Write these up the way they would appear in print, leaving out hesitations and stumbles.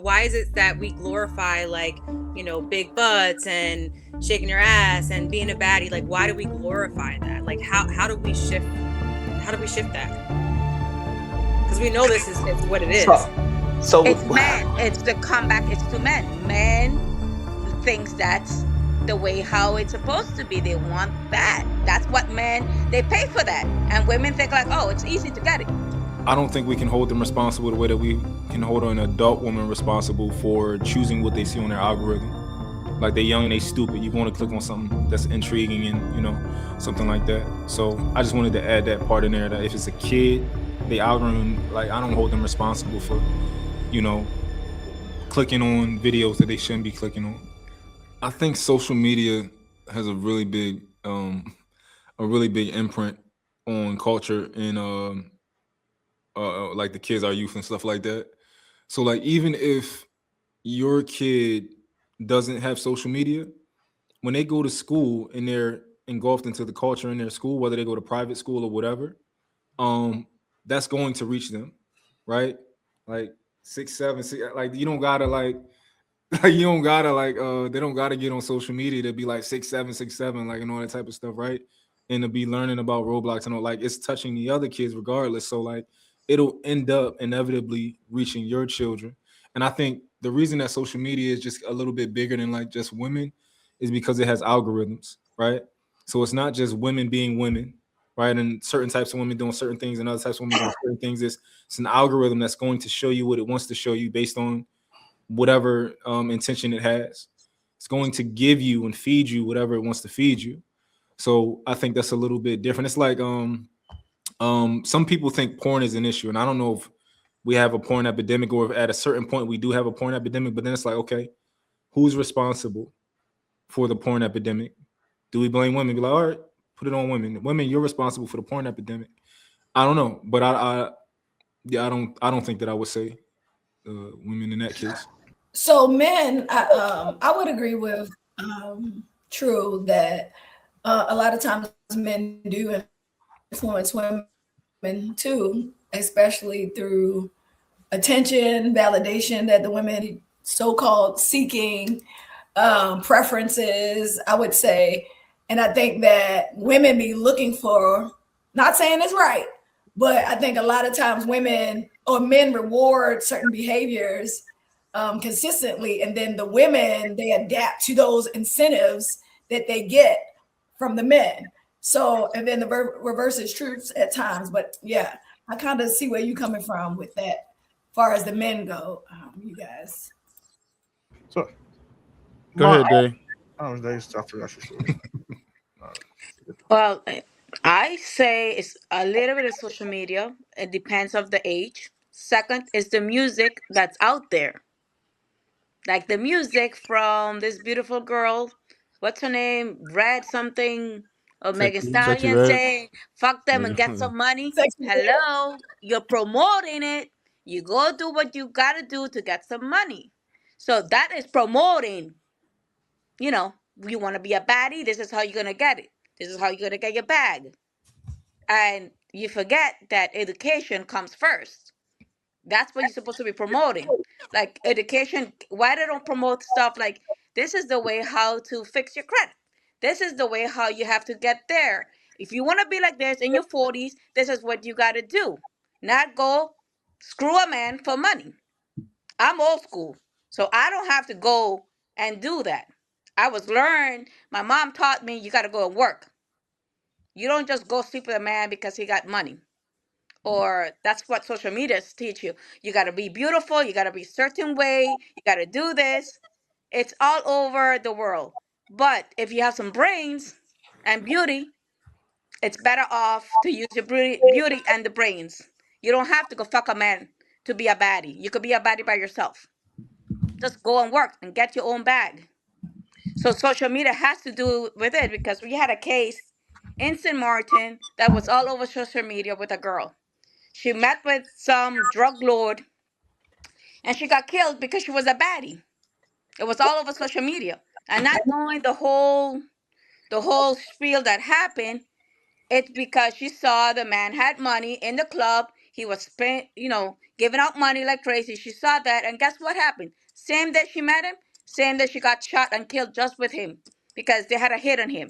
Why is it that we glorify, like, big butts and shaking your ass and being a baddie? Like, why do we glorify that? Like, how do we shift that? Because we know this is it's what it is. So, so It's men. It's the comeback. It's to men. Men thinks that's the way how it's supposed to be. They want that. That's what men, they pay for that. And women think like, oh, it's easy to get it. I don't think we can hold them responsible the way that we can hold an adult woman responsible for choosing what they see on their algorithm. Like, they're young and they stupid. You want to click on something that's intriguing and, something like that. So I just wanted to add that part in there, that if it's a kid, the algorithm, like, I don't hold them responsible for, clicking on videos that they shouldn't be clicking on. I think social media has a really big imprint on culture and like the kids, our youth and stuff like that. So, like, even if your kid doesn't have social media, when they go to school and they're engulfed into the culture in their school, whether they go to private school or whatever, that's going to reach them, right? Like 6, 7, 6, like you don't gotta like you don't gotta they don't gotta get on social media to be like 6'7", 6'7", like, and all that type of stuff, right? And to be learning about Roblox and all, like, it's touching the other kids regardless. So, like, it'll end up inevitably reaching your children. And I think the reason that social media is just a little bit bigger than like just women is because it has algorithms, right? So it's not just women being women, right? And certain types of women doing certain things and other types of women doing certain things. It's an algorithm that's going to show you what it wants to show you based on whatever intention it has. It's going to give you and feed you whatever it wants to feed you. So I think that's a little bit different. It's like some people think porn is an issue, and I don't know if we have a porn epidemic or if at a certain point we do have a porn epidemic, but then it's like, okay, who's responsible for the porn epidemic? Do we blame women? Be like, all right, put it on women. Women, you're responsible for the porn epidemic. I don't know, but I don't think that I would say women in that case. So men, I would agree with True that a lot of times men do influence women too, especially through attention, validation that the women so-called seeking, preferences, I would say. And I think that women be looking for, not saying it's right, but I think a lot of times women or men reward certain behaviors consistently, and then the women, they adapt to those incentives that they get from the men. So, and then the reverse is true at times. But yeah, I kind of see where you're coming from with that, as far as the men go, you guys. So, Go ahead, Dave. They stuff for us. Well, I say it's a little bit of social media. It depends of the age. Second is the music that's out there. Like the music from this beautiful girl, what's her name? Red something or Megan Sexy Stallion Red. saying, fuck them and get Yeah. some money. Sexy. Hello, you're promoting it. You go do what you gotta do to get some money. So that is promoting, you want to be a baddie, this is how you're gonna get it. This is how you're gonna get your bag. And you forget that education comes first. That's what you're supposed to be promoting. Like education, why they don't promote stuff like this is the way how to fix your credit. This is the way how you have to get there. If you want to be like this in your 40s, this is what you got to do. Not go screw a man for money. I'm old school, so I don't have to go and do that. I was learned, my mom taught me you got to go and work. You don't just go sleep with a man because he got money. Or that's what social media teach you. You got to be beautiful. You got to be a certain way. You got to do this. It's all over the world. But if you have some brains and beauty, it's better off to use your beauty and the brains. You don't have to go fuck a man to be a baddie. You could be a baddie by yourself. Just go and work and get your own bag. So social media has to do with it because we had a case in St. Martin that was all over social media with a girl. She met with some drug lord and she got killed because she was a baddie. It was all over social media. And not knowing the whole spiel that happened, it's because she saw the man had money in the club. He was giving out money like crazy. She saw that, and guess what happened? Same day she met him, same day she got shot and killed just with him because they had a hit on him.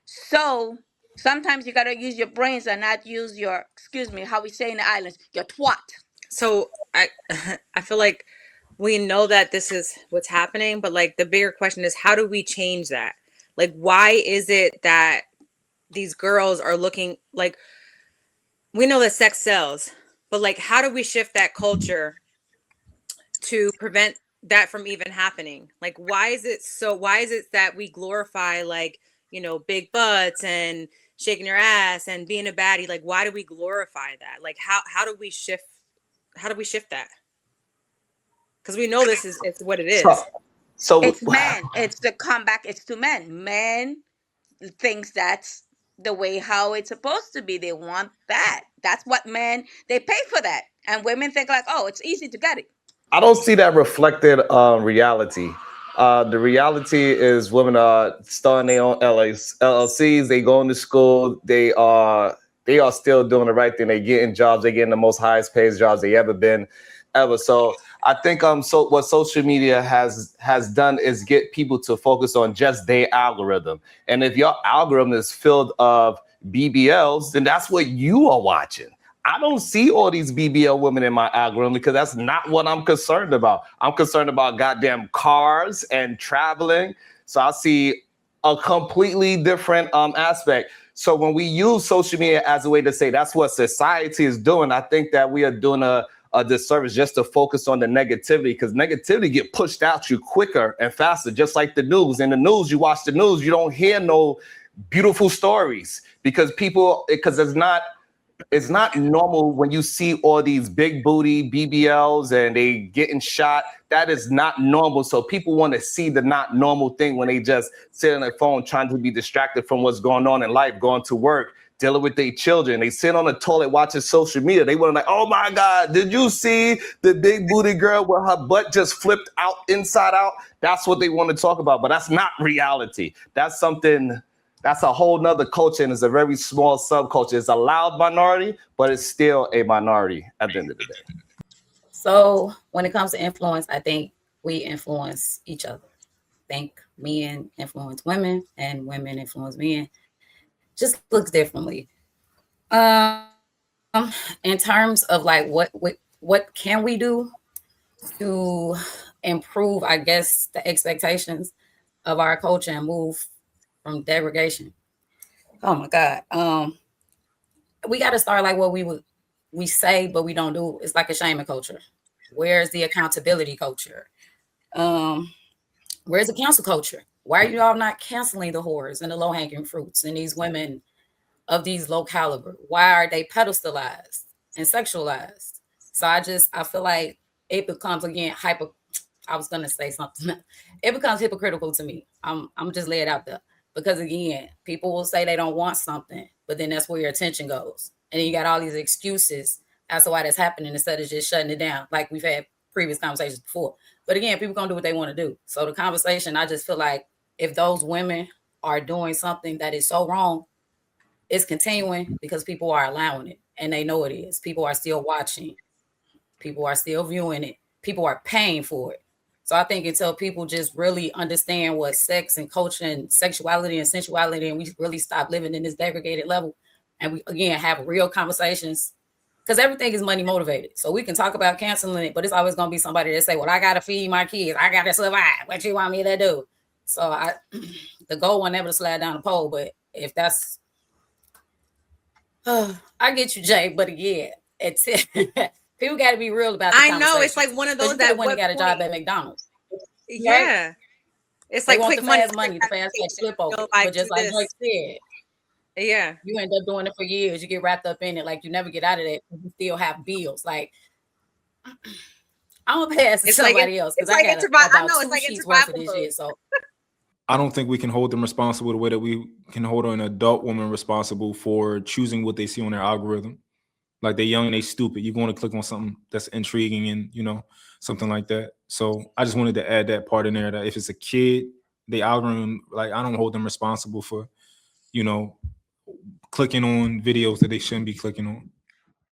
So sometimes you gotta use your brains and not use your, excuse me, how we say in the islands, your twat. So I feel like we know that this is what's happening, but like the bigger question is, how do we change that? Like, why is it that these girls are looking like, we know that sex sells, but like, how do we shift that culture to prevent that from even happening? Like, why is it that we glorify, like, big butts and shaking your ass and being a baddie? Like, why do we glorify that? Like, how do we shift that? Because we know it's what it is. So It's men. It's the comeback. It's to men. Men thinks that's the way how it's supposed to be. They want that. That's what men, they pay for that. And women think like, oh, it's easy to get it. I don't see that reflected reality. The reality is women are starting their own LLCs. They going to school. They are still doing the right thing. They getting jobs. They getting the most highest paid jobs they ever been ever. So I think so what social media has done is get people to focus on just their algorithm. And if your algorithm is filled of BBLs, then that's what you are watching. I don't see all these BBL women in my algorithm because that's not what I'm concerned about. I'm concerned about goddamn cars and traveling. So I see a completely different aspect. So when we use social media as a way to say that's what society is doing, I think that we are doing a disservice just to focus on the negativity, because negativity get pushed out you quicker and faster, just like the news. In the news, you watch the news, you don't hear no beautiful stories because it's not normal when you see all these big booty BBLs and they getting shot. That is not normal. So people want to see the not normal thing when they just sit on their phone trying to be distracted from what's going on in life, going to work, dealing with their children. They sit on the toilet watching social media. They want to like, oh my God, did you see the big booty girl where her butt just flipped out inside out? That's what they want to talk about. But that's not reality. That's a whole nother culture, and it's a very small subculture. It's a loud minority, but it's still a minority at the end of the day. So when it comes to influence, I think we influence each other. I think men influence women and women influence men. Just looks differently. In terms of like what can we do to improve, I guess, the expectations of our culture and move from degradation. Oh my God. We got to start like what we say, but we don't do. It's like a shaming culture. Where's the accountability culture? Where's the cancel culture? Why are you all not canceling the whores and the low-hanging fruits and these women of these low caliber? Why are they pedestalized and sexualized? So I feel like it becomes again I was gonna say something. It becomes hypocritical to me. I'm just lay it out there. Because again, people will say they don't want something, but then that's where your attention goes. And then you got all these excuses as to why that's happening instead of just shutting it down, like we've had previous conversations before. But again, people gonna do what they want to do. So the conversation, I just feel like if those women are doing something that is so wrong, it's continuing because people are allowing it and they know it is. People are still watching. People are still viewing it. People are paying for it. So I think until people just really understand what sex and culture and sexuality and sensuality, and we really stop living in this degraded level, and we again have real conversations, because everything is money motivated. So we can talk about canceling it, but it's always going to be somebody that say, well, I got to feed my kids. I got to survive. What you want me to do? So the goal was never to slide down the pole, but if that's, I get you, Jay, but again, it's people got to be real about the I know it's like one of those that when got a job at McDonald's. Yeah, right? It's like quick the fast money, the fast like slip over. But just like Drake said, yeah, you end up doing it for years. You get wrapped up in it, like you never get out of that. You still have bills. Like I'm gonna pass to somebody else because I got about 2 sheets worth of this shit. So I don't think we can hold them responsible the way that we can hold an adult woman responsible for choosing what they see on their algorithm. Like they're young and they stupid. You're going to click on something that's intriguing and, something like that. So I just wanted to add that part in there that if it's a kid, the algorithm, like I don't hold them responsible for, clicking on videos that they shouldn't be clicking on.